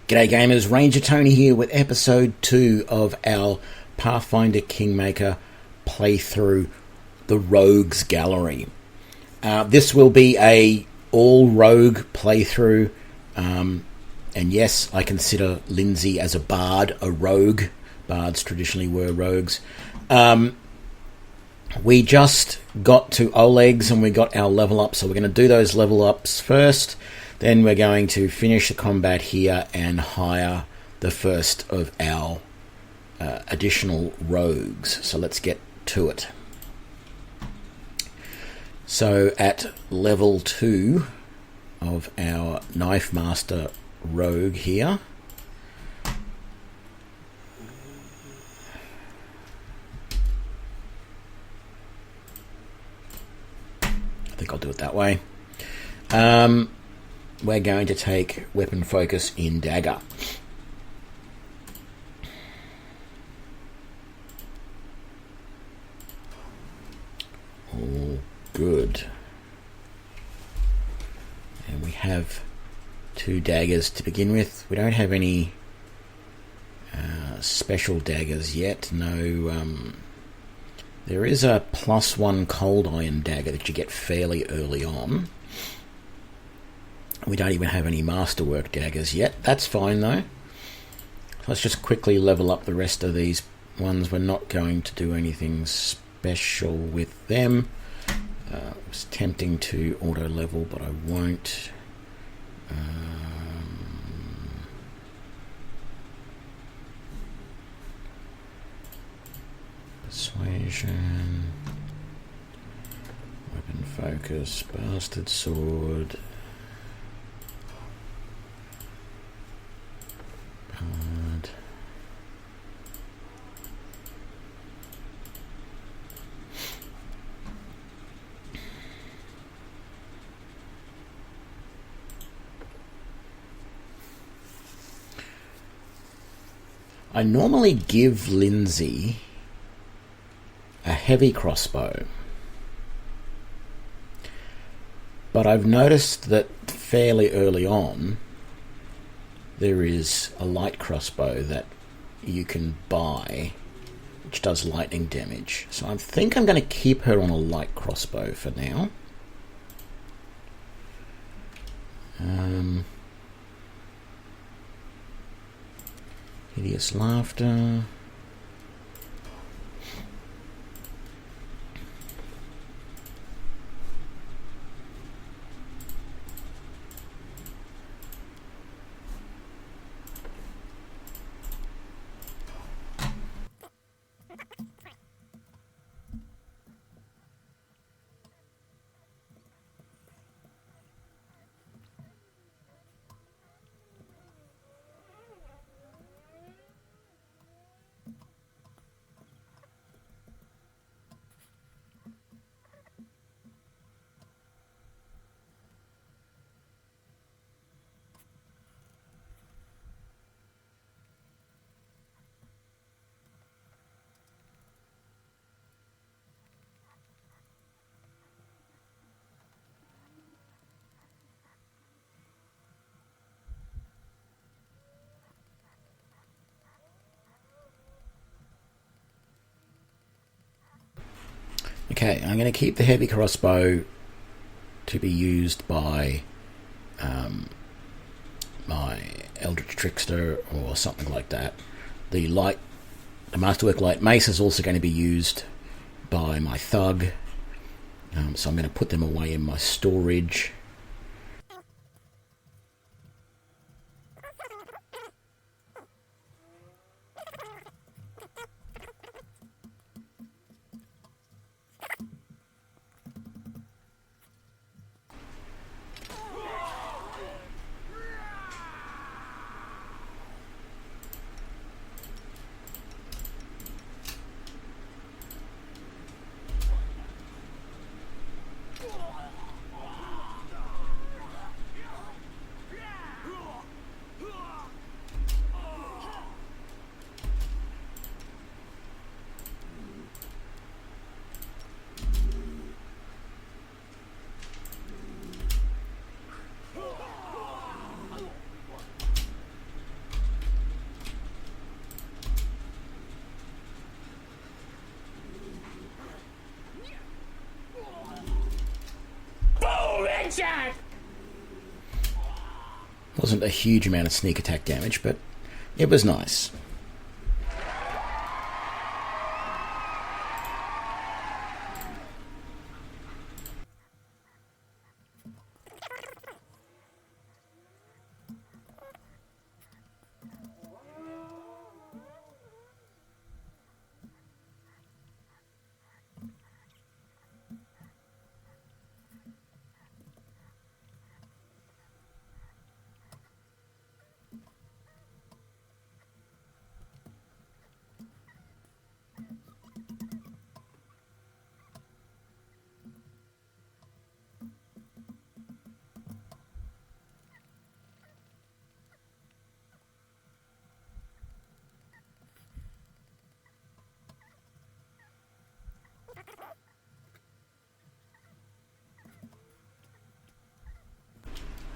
G'day gamers, Ranger Tony here with episode 2 of our Pathfinder Kingmaker playthrough, the Rogues Gallery. This will be a all rogue playthrough, and yes, I consider Lindsay as a bard, a rogue. Bards traditionally were rogues. We just got to Oleg's and we got our level up, so we're going to do those level ups first. Then we're going to finish the combat here and hire the first of our additional rogues. So let's get to it. So at level 2 of our Knife Master rogue here, I think I'll do it that way. We're going to take weapon focus in dagger. All good. And we have 2 daggers to begin with. We don't have any special daggers yet. No. There is a +1 cold iron dagger that you get fairly early on. We don't even have any masterwork daggers yet. That's fine though. Let's just quickly level up the rest of these ones. We're not going to do anything special with them. It was tempting to auto level, but I won't. Persuasion, weapon focus, bastard sword. I normally give Lindsay a heavy crossbow, but I've noticed that fairly early on there is a light crossbow that you can buy which does lightning damage. So I think I'm going to keep her on a light crossbow for now. Hideous laughter. Okay, I'm going to keep the heavy crossbow to be used by my Eldritch Trickster or something like that. The Masterwork Light Mace is also going to be used by my Thug, so I'm going to put them away in my storage. Wasn't a huge amount of sneak attack damage, but it was nice.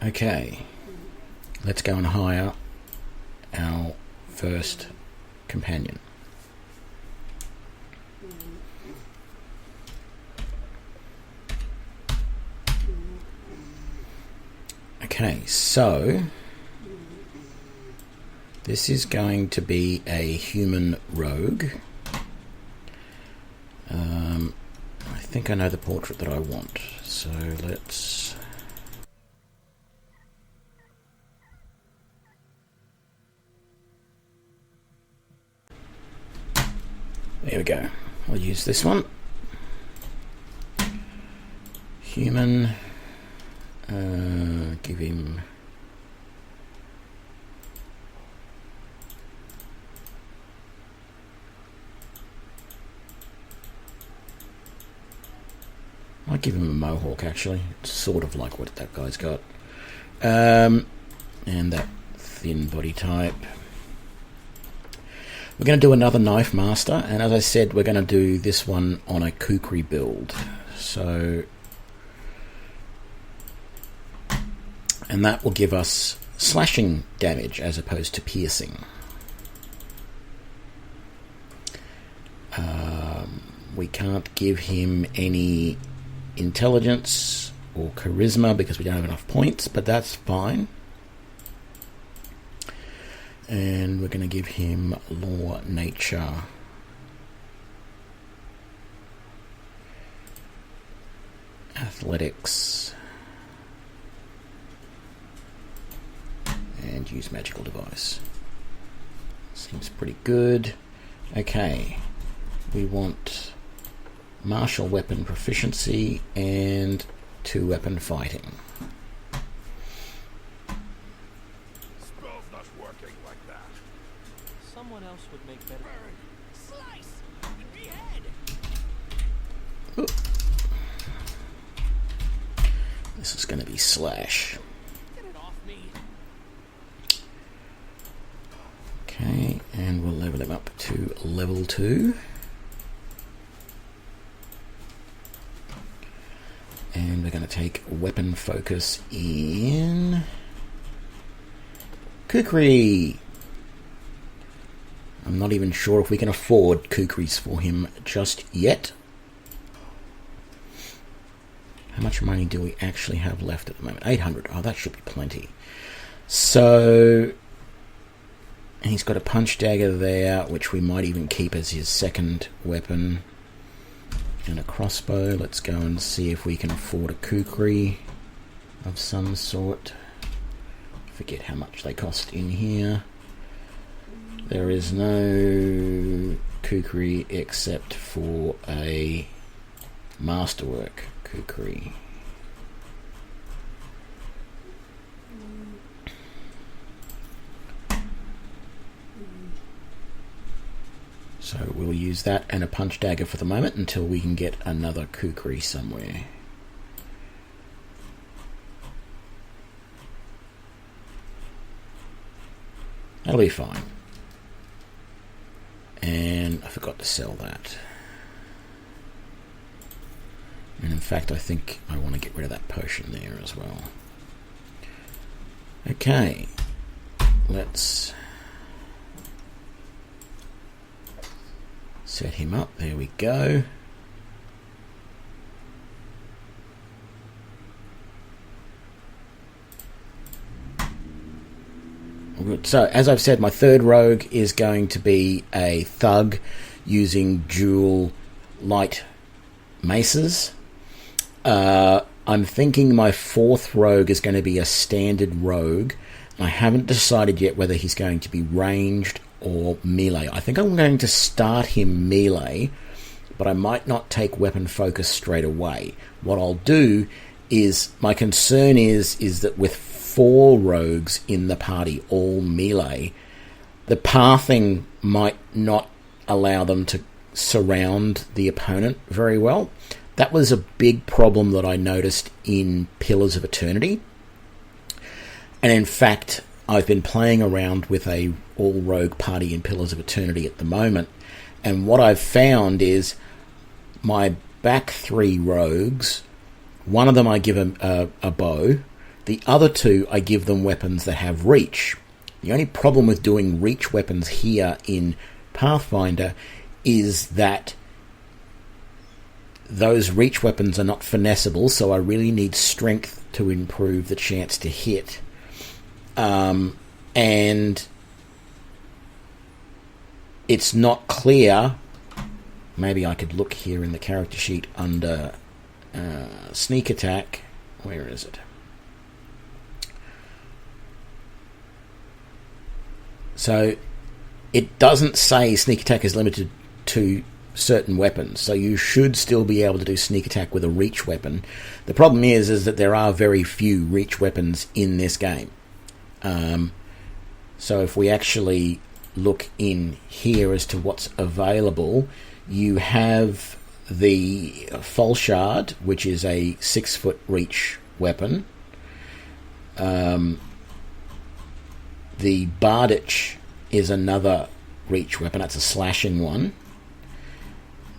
Okay, let's go and hire our first companion. Okay, so this is going to be a human rogue. I think I know the portrait that I want, so let's... There we go. I'll use this one. Human. Give him... I'll give him a mohawk, actually. It's sort of like what that guy's got. And that thin body type. We're going to do another Knife Master, and as I said, we're going to do this one on a kukri build. So, and that will give us slashing damage as opposed to piercing. We can't give him any intelligence or charisma because we don't have enough points, but that's fine. And we're going to give him law, nature, athletics, and use magical device. Seems pretty good. Okay, we want martial weapon proficiency and 2-weapon fighting. Someone else would make better. Slice and behead. This is going to be slash. Get it off me. Okay, and we'll level him up to level 2. And we're going to take weapon focus in kukri. I'm not even sure if we can afford kukris for him just yet. How much money do we actually have left at the moment? 800. Oh, that should be plenty. So, he's got a punch dagger there, which we might even keep as his second weapon. And a crossbow. Let's go and see if we can afford a kukri of some sort. Forget how much they cost in here. There is no kukri except for a masterwork kukri. So we'll use that and a punch dagger for the moment until we can get another kukri somewhere. That'll be fine. And I forgot to sell that. And in fact, I think I want to get rid of that potion there as well. Okay. Let's set him up. There we go. So, as I've said, my third rogue is going to be a thug using dual light maces. I'm thinking my fourth rogue is going to be a standard rogue. I haven't decided yet whether he's going to be ranged or melee. I think I'm going to start him melee, but I might not take weapon focus straight away. What I'll do is, my concern is that with 4 rogues in the party, all melee, the pathing might not allow them to surround the opponent very well. That was a big problem that I noticed in Pillars of Eternity. And in fact, I've been playing around with a all-rogue party in Pillars of Eternity at the moment. And what I've found is my back 3 rogues, one of them I give a bow, the other 2 I give them weapons that have reach. The only problem with doing reach weapons here in Pathfinder is that those reach weapons are not finessable, so I really need strength to improve the chance to hit. And it's not clear. Maybe I could look here in the character sheet under sneak attack. Where is it? So it doesn't say sneak attack is limited to certain weapons, so you should still be able to do sneak attack with a reach weapon. The problem is that there are very few reach weapons in this game. So if we actually look in here as to what's available, you have the Falshard, which is a 6-foot reach weapon. The Bardich is another reach weapon. That's a slashing one.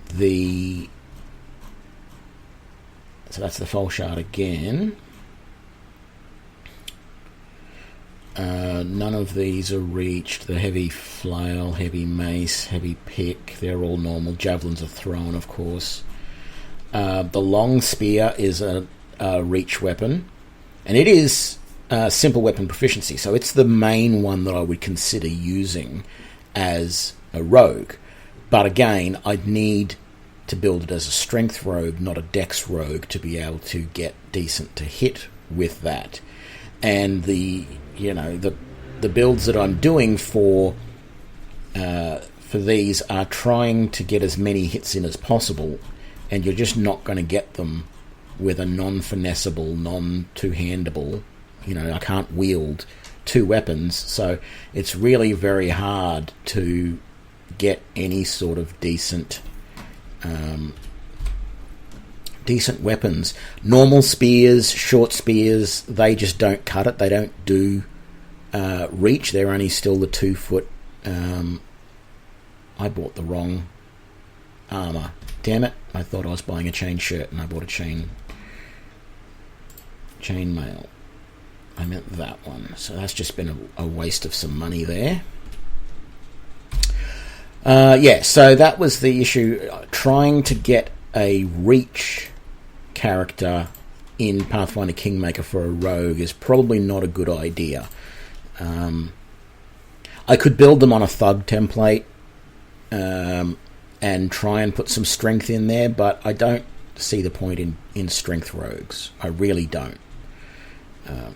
So that's the Falshard again. None of these are reached. The heavy flail, heavy mace, heavy pick, they're all normal. Javelins are thrown, of course. The long spear is a reach weapon, and it is simple weapon proficiency, so it's the main one that I would consider using as a rogue. But again, I'd need to build it as a strength rogue, not a dex rogue, to be able to get decent to hit with that. And the builds that I'm doing for these are trying to get as many hits in as possible, and you're just not going to get them with a non-finessable, non-two-handable. I can't wield 2 weapons, so it's really very hard to get any sort of decent weapons. Normal spears, short spears, they just don't cut it. They don't do reach. They're only still the 2-foot. I bought the wrong armor. Damn it! I thought I was buying a chain shirt and I bought a chain mail. I meant that one. So that's just been a waste of some money there. So that was the issue. Trying to get a reach character in Pathfinder Kingmaker for a rogue is probably not a good idea. I could build them on a thug template and try and put some strength in there, but I don't see the point in strength rogues. I really don't.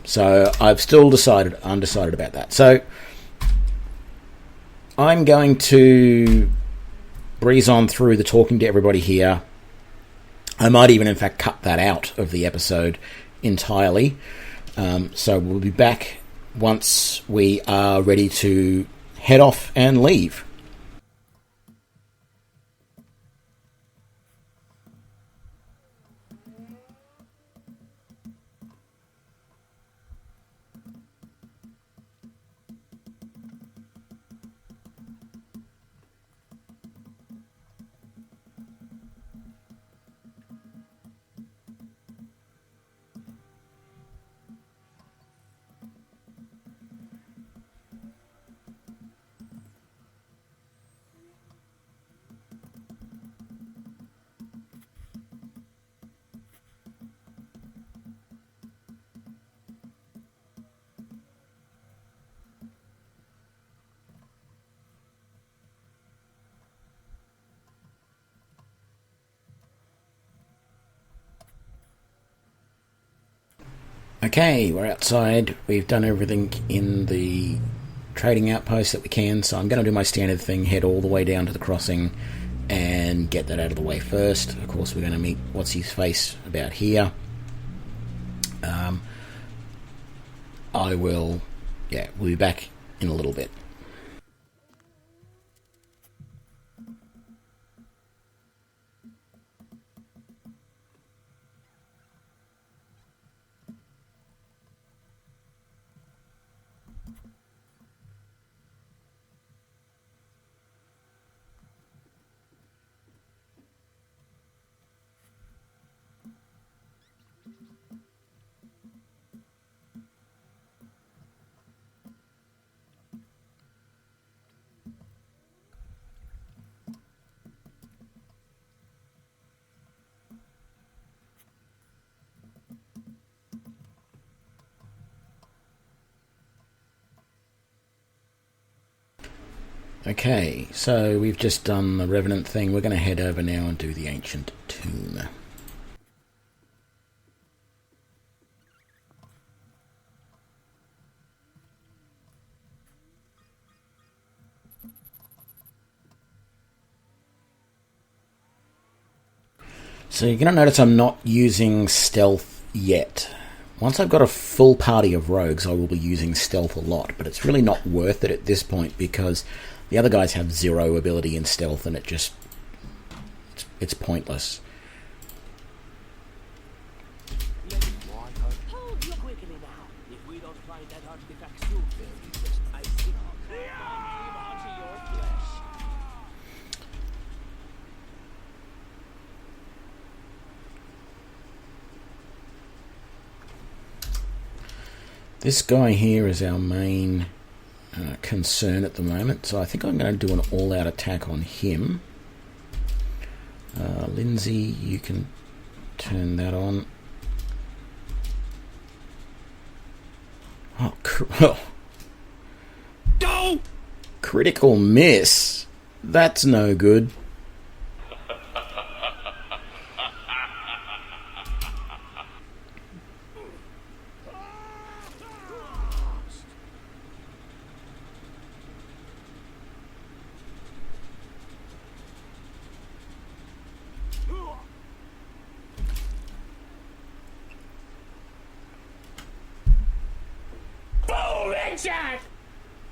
So I've still undecided about that. So I'm going to breeze on through the talking to everybody here. I might even, in fact, cut that out of the episode entirely. So we'll be back once we are ready to head off and leave. Okay, we're outside. We've done everything in the trading outpost that we can, so I'm going to do my standard thing, head all the way down to the crossing and get that out of the way first. Of course, we're going to meet what's-his-face about here. we'll be back in a little bit. Okay, so we've just done the Revenant thing. We're going to head over now and do the Ancient Tomb. So you're going to notice I'm not using stealth yet. Once I've got a full party of rogues, I will be using stealth a lot, but it's really not worth it at this point because the other guys have zero ability in stealth and it's pointless. Hold your quickly now. If we don't find that artifact soon, they'll be just icing onto your flesh. This guy here is our main concern at the moment, so I think I'm going to do an all-out attack on him. Lindsay, you can turn that on. Oh, Go! critical miss. That's no good.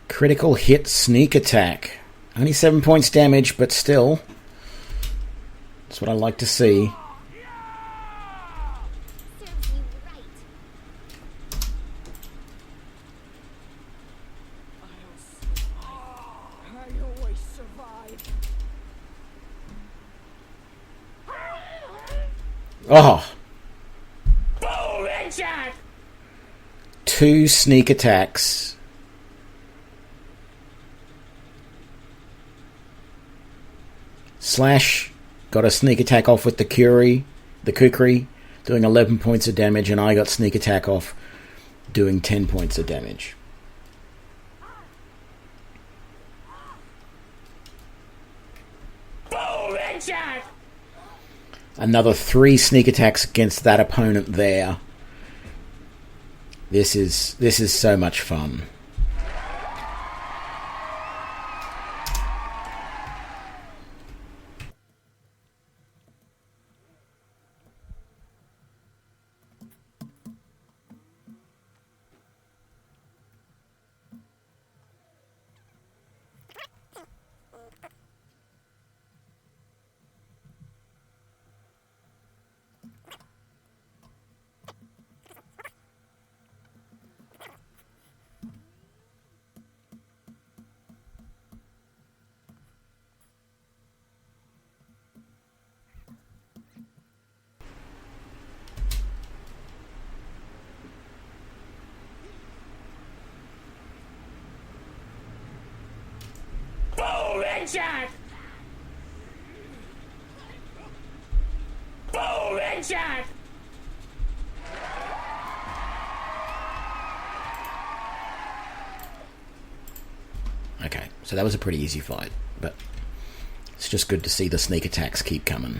Critical hit sneak attack. Only 7 points damage, but still. That's what I like to see. Serves you right. I always survive. Oh. 2 sneak attacks. Slash got a sneak attack off with the Kukri, doing 11 points of damage, and I got sneak attack off doing 10 points of damage. Another 3 sneak attacks against that opponent there. This is so much fun. Okay, so that was a pretty easy fight, but it's just good to see the sneak attacks keep coming.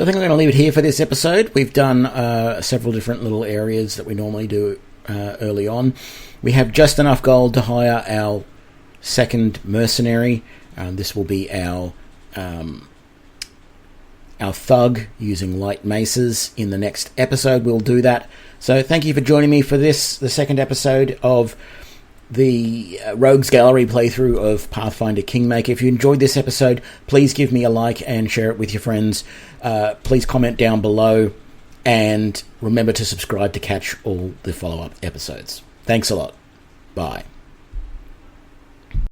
So I think I'm going to leave it here for this episode. We've done several different little areas that we normally do early on. We have just enough gold to hire our second mercenary. This will be our thug using light maces. In the next episode we'll do that. So thank you for joining me for this, the second episode of the Rogues Gallery playthrough of Pathfinder Kingmaker. If you enjoyed this episode, please give me a like and share it with your friends. Please comment down below, and remember to subscribe to catch all the follow-up episodes. Thanks a lot. Bye.